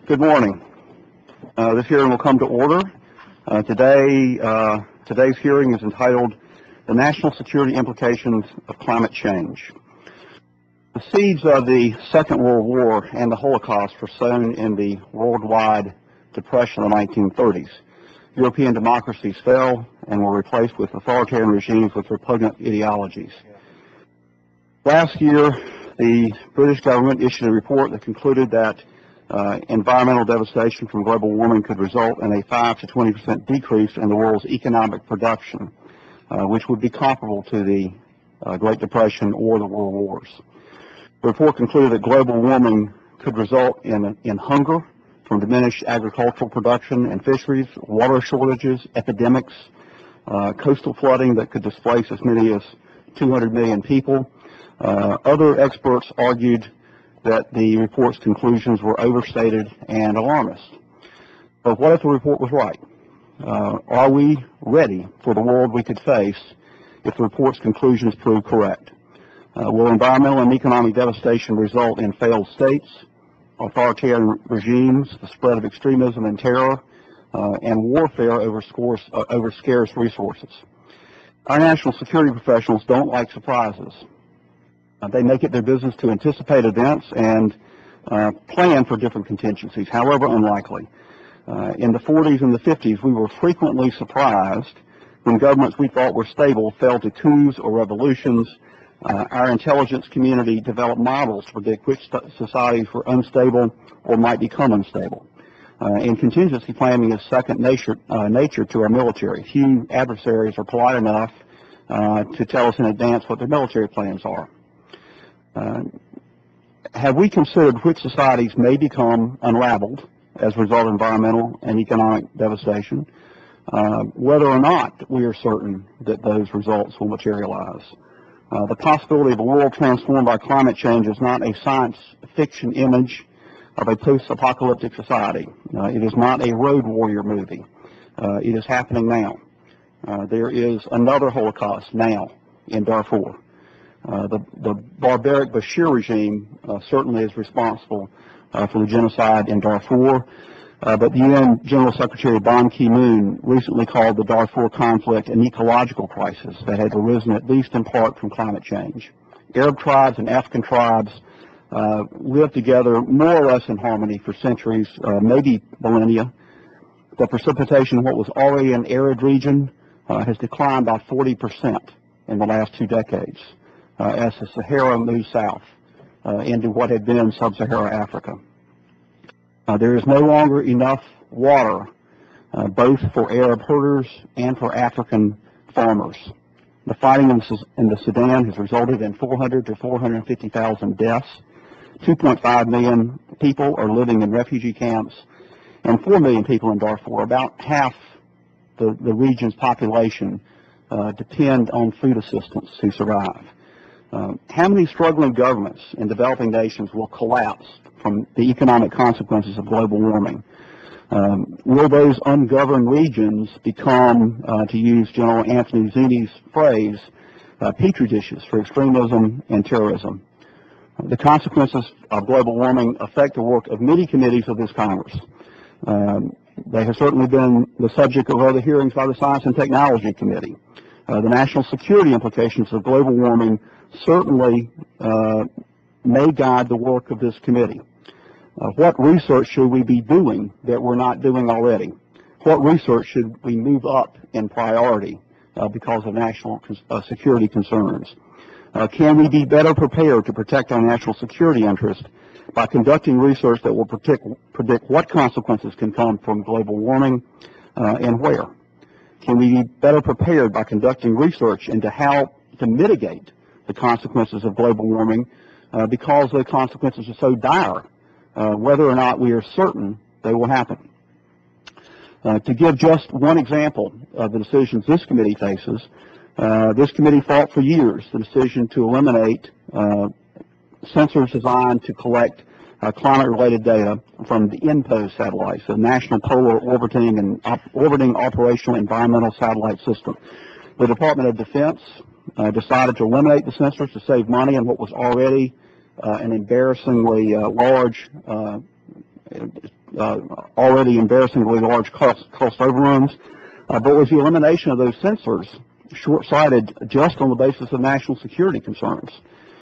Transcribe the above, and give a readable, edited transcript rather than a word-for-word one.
Good morning. This hearing will come to order. Today's hearing is entitled The National Security Implications of Climate Change. The seeds of the Second World War and the Holocaust were sown in the worldwide depression of the 1930s. European democracies fell and were replaced with authoritarian regimes with repugnant ideologies. Last year, the British government issued a report that concluded that environmental devastation from global warming could result in a 5 to 20% decrease in the world's economic production, which would be comparable to the Great Depression or the World Wars. The report concluded that global warming could result in hunger from diminished agricultural production and fisheries, water shortages, epidemics, coastal flooding that could displace as many as 200 million people. Other experts argued that the report's conclusions were overstated and alarmist. But what if the report was right? Are we ready for the world we could face if the report's conclusions prove correct? Will environmental and economic devastation result in failed states, authoritarian regimes, the spread of extremism and terror, and warfare over scarce resources? Our national security professionals don't like surprises. They make it their business to anticipate events and plan for different contingencies, however unlikely. In the 40s and the 50s, we were frequently surprised when governments we thought were stable fell to coups or revolutions. Our intelligence community developed models to predict which societies were unstable or might become unstable. And contingency planning is second nature to our military. Few adversaries are polite enough to tell us in advance what their military plans are. Have we considered which societies may become unraveled as a result of environmental and economic devastation, whether or not we are certain that those results will materialize? The possibility of a world transformed by climate change is not a science fiction image of a post-apocalyptic society. It is not a road warrior movie. It is happening now. There is another Holocaust now in Darfur. The barbaric Bashir regime certainly is responsible for the genocide in Darfur, but the UN General Secretary Ban Ki-moon recently called the Darfur conflict an ecological crisis that had arisen at least in part from climate change. Arab tribes and African tribes lived together more or less in harmony for centuries, maybe millennia. The precipitation in what was already an arid region has declined by 40% in the last 2 decades. As the Sahara moves south into what had been sub-Sahara Africa. There is no longer enough water, both for Arab herders and for African farmers. The fighting in the Sudan has resulted in 400 to 450,000 deaths. 2.5 million people are living in refugee camps, and 4 million people in Darfur, about half the region's population, depend on food assistance to survive. How many struggling governments in developing nations will collapse from the economic consequences of global warming? Will those ungoverned regions become, to use General Anthony Zinni's phrase, petri dishes for extremism and terrorism? The consequences of global warming affect the work of many committees of this Congress. They have certainly been the subject of other hearings by the Science and Technology Committee. The national security implications of global warming certainly may guide the work of this committee. What research should we be doing that we're not doing already? What research should we move up in priority because of national security concerns? Can we be better prepared to protect our national security interest by conducting research that will predict what consequences can come from global warming and where? Can we be better prepared by conducting research into how to mitigate the consequences of global warming because the consequences are so dire, whether or not we are certain they will happen? To give just one example of the decisions this committee faces, this committee fought for years the decision to eliminate sensors designed to collect climate-related data from the INPO satellites, the National Polar Orbiting and Orbiting Operational Environmental Satellite System. The Department of Defense decided to eliminate the sensors to save money on what was already an embarrassingly large already embarrassingly large cost overruns, but was the elimination of those sensors short-sighted just on the basis of national security concerns?